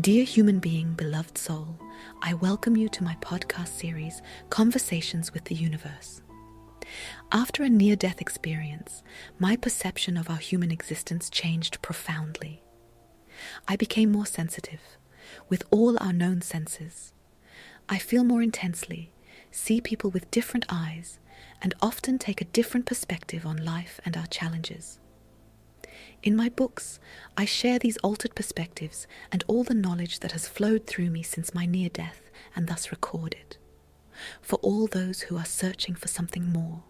Dear human being, beloved soul, I welcome you to my podcast series, Conversations with the Universe. After a near-death experience, my perception of our human existence changed profoundly. I became more sensitive, with all our known senses. I feel more intensely, see people with different eyes, and often take a different perspective on life and our challenges. In my books, I share these altered perspectives and all the knowledge that has flowed through me since my near death and thus record it. For all those who are searching for something more,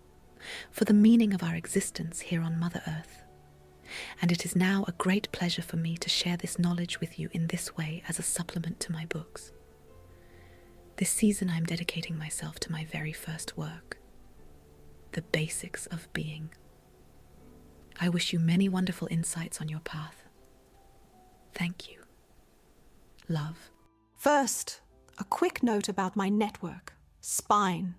for the meaning of our existence here on Mother Earth. And it is now a great pleasure for me to share this knowledge with you in this way as a supplement to my books. This season I am dedicating myself to my very first work, the basics of being. I wish you many wonderful insights on your path. Thank you. Love. First, a quick note about my network, SPINE.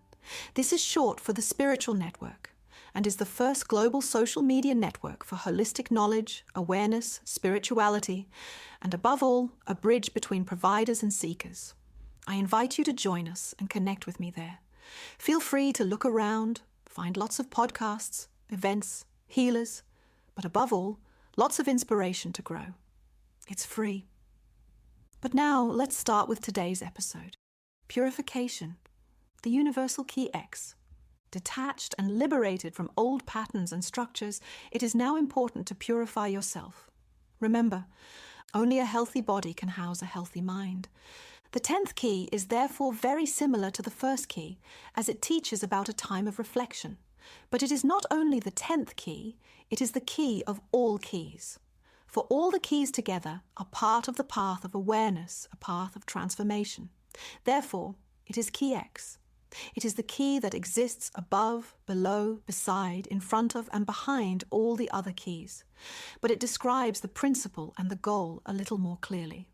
This is short for the Spiritual Network and is the first global social media network for holistic knowledge, awareness, spirituality, and above all, a bridge between providers and seekers. I invite you to join us and connect with me there. Feel free to look around, find lots of podcasts, events, healers, but above all, lots of inspiration to grow. It's free. But now let's start with today's episode. Purification, the universal key X. Detached and liberated from old patterns and structures, it is now important to purify yourself. Remember, only a healthy body can house a healthy mind. The 10th key is therefore very similar to the first key, as it teaches about a time of reflection. But it is not only the 10th key, it is the key of all keys. For all the keys together are part of the path of awareness, a path of transformation. Therefore, it is key X. It is the key that exists above, below, beside, in front of, and behind all the other keys. But it describes the principle and the goal a little more clearly.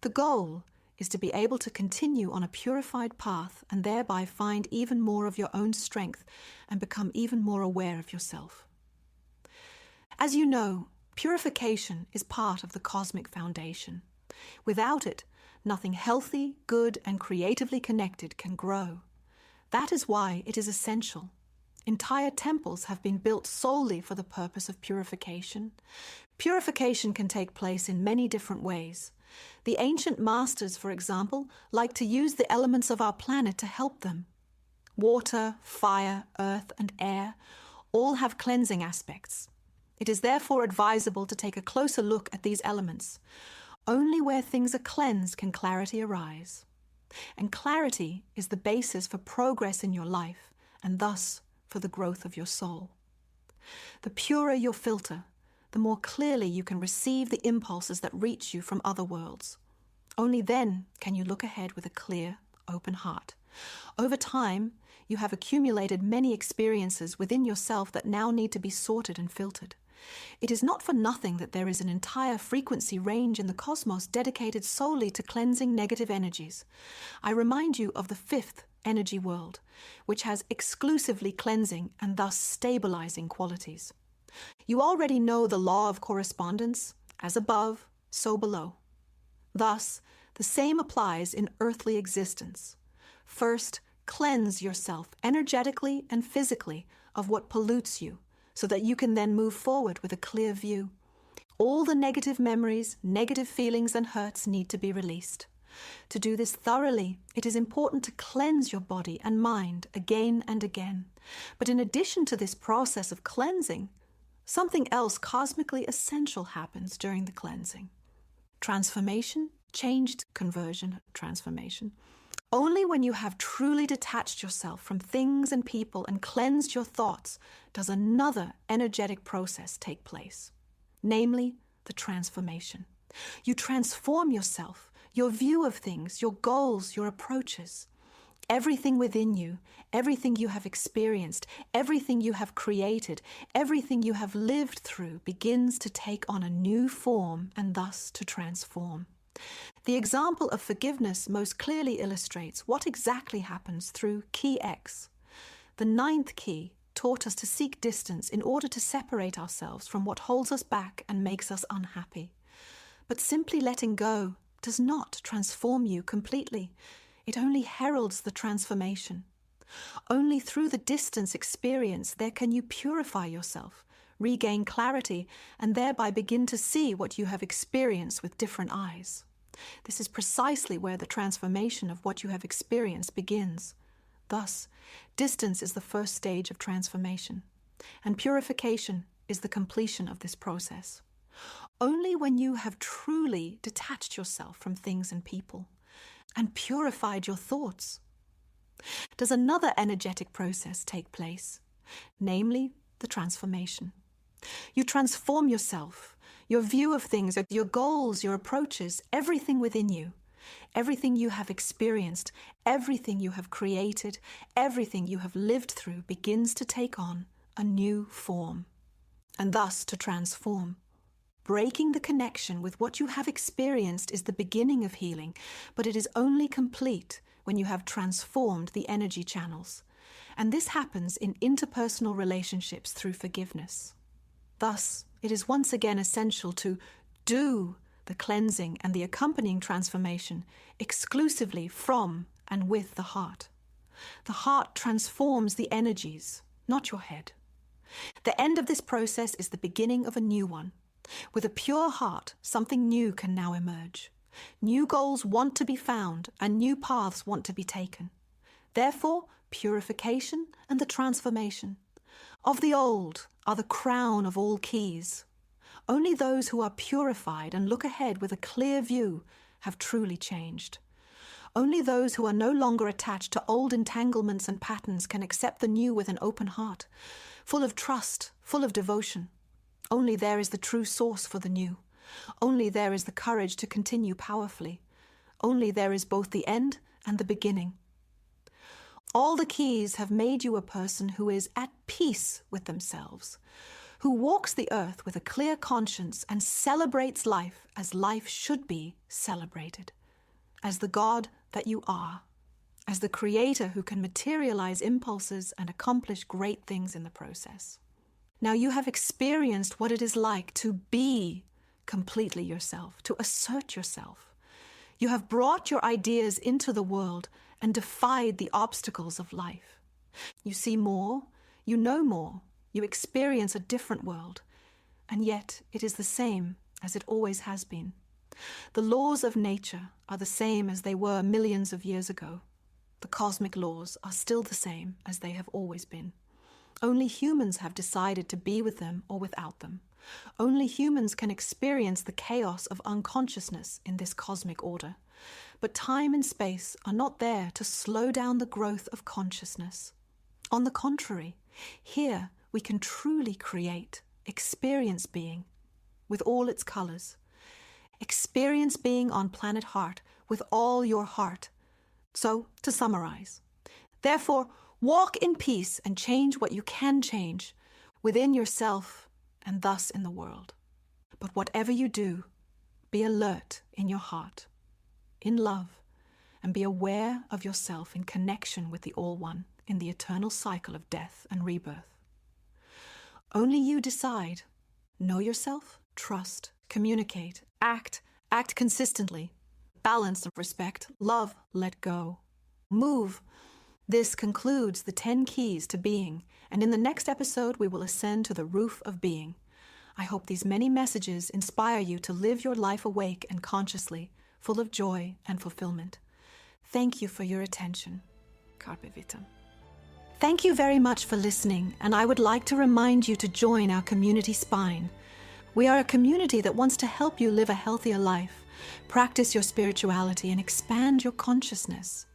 The goal is to be able to continue on a purified path and thereby find even more of your own strength and become even more aware of yourself. As you know, purification is part of the cosmic foundation. Without it, nothing healthy, good, and creatively connected can grow. That is why it is essential. Entire temples have been built solely for the purpose of purification. Purification can take place in many different ways. The ancient masters, for example, like to use the elements of our planet to help them. Water, fire, earth, and air all have cleansing aspects. It is therefore advisable to take a closer look at these elements. Only where things are cleansed can clarity arise. And clarity is the basis for progress in your life, and thus for the growth of your soul. The purer your filter, the more clearly you can receive the impulses that reach you from other worlds. Only then can you look ahead with a clear, open heart. Over time, you have accumulated many experiences within yourself that now need to be sorted and filtered. It is not for nothing that there is an entire frequency range in the cosmos dedicated solely to cleansing negative energies. I remind you of the 5th energy world, which has exclusively cleansing and thus stabilizing qualities. You already know the law of correspondence, as above, so below. Thus, the same applies in earthly existence. First, cleanse yourself energetically and physically of what pollutes you, so that you can then move forward with a clear view. All the negative memories, negative feelings and hurts need to be released. To do this thoroughly, it is important to cleanse your body and mind again and again. But in addition to this process of cleansing, something else cosmically essential happens during the cleansing. Transformation, changed conversion, transformation. Only when you have truly detached yourself from things and people and cleansed your thoughts does another energetic process take place, namely the transformation. You transform yourself, your view of things, your goals, your approaches. Everything within you, everything you have experienced, everything you have created, everything you have lived through begins to take on a new form and thus to transform. The example of forgiveness most clearly illustrates what exactly happens through key X. The 9th key taught us to seek distance in order to separate ourselves from what holds us back and makes us unhappy. But simply letting go does not transform you completely. It only heralds the transformation. Only through the distance experience there can you purify yourself, regain clarity, and thereby begin to see what you have experienced with different eyes. This is precisely where the transformation of what you have experienced begins. Thus, distance is the first stage of transformation, and purification is the completion of this process. Only when you have truly detached yourself from things and people and purified your thoughts does another energetic process take place, namely the transformation. You transform yourself, your view of things, your goals, your approaches, everything within you, everything you have experienced, everything you have created, everything you have lived through begins to take on a new form, and thus to transform. Breaking the connection with what you have experienced is the beginning of healing, but it is only complete when you have transformed the energy channels. And this happens in interpersonal relationships through forgiveness. Thus, it is once again essential to do the cleansing and the accompanying transformation exclusively from and with the heart. The heart transforms the energies, not your head. The end of this process is the beginning of a new one. With a pure heart, something new can now emerge. New goals want to be found and new paths want to be taken. Therefore, purification and the transformation of the old are the crown of all keys. Only those who are purified and look ahead with a clear view have truly changed. Only those who are no longer attached to old entanglements and patterns can accept the new with an open heart, full of trust, full of devotion. Only there is the true source for the new. Only there is the courage to continue powerfully. Only there is both the end and the beginning. All the keys have made you a person who is at peace with themselves, who walks the earth with a clear conscience and celebrates life as life should be celebrated, as the God that you are, as the creator who can materialize impulses and accomplish great things in the process. Now you have experienced what it is like to be completely yourself, to assert yourself. You have brought your ideas into the world and defied the obstacles of life. You see more, you know more, you experience a different world, and yet it is the same as it always has been. The laws of nature are the same as they were millions of years ago. The cosmic laws are still the same as they have always been. Only humans have decided to be with them or without them. Only humans can experience the chaos of unconsciousness in this cosmic order. But time and space are not there to slow down the growth of consciousness. On the contrary, here we can truly create, experience being with all its colors. Experience being on planet Heart with all your heart. So, to summarize, therefore, walk in peace and change what you can change within yourself and thus in the world. But whatever you do, be alert in your heart, in love, and be aware of yourself in connection with the All One in the eternal cycle of death and rebirth. Only you decide. Know yourself, trust, communicate, act consistently, balance, respect, love, let go, move. This concludes the 10 keys to being, and in the next episode we will ascend to the roof of being. I hope these many messages inspire you to live your life awake and consciously, full of joy and fulfillment. Thank you for your attention. Carpe Vitam. Thank you very much for listening, and I would like to remind you to join our community Spine. We are a community that wants to help you live a healthier life, practice your spirituality, and expand your consciousness.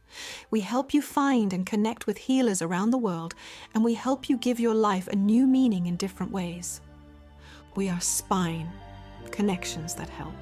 We help you find and connect with healers around the world, and we help you give your life a new meaning in different ways. We are Spine, connections that help.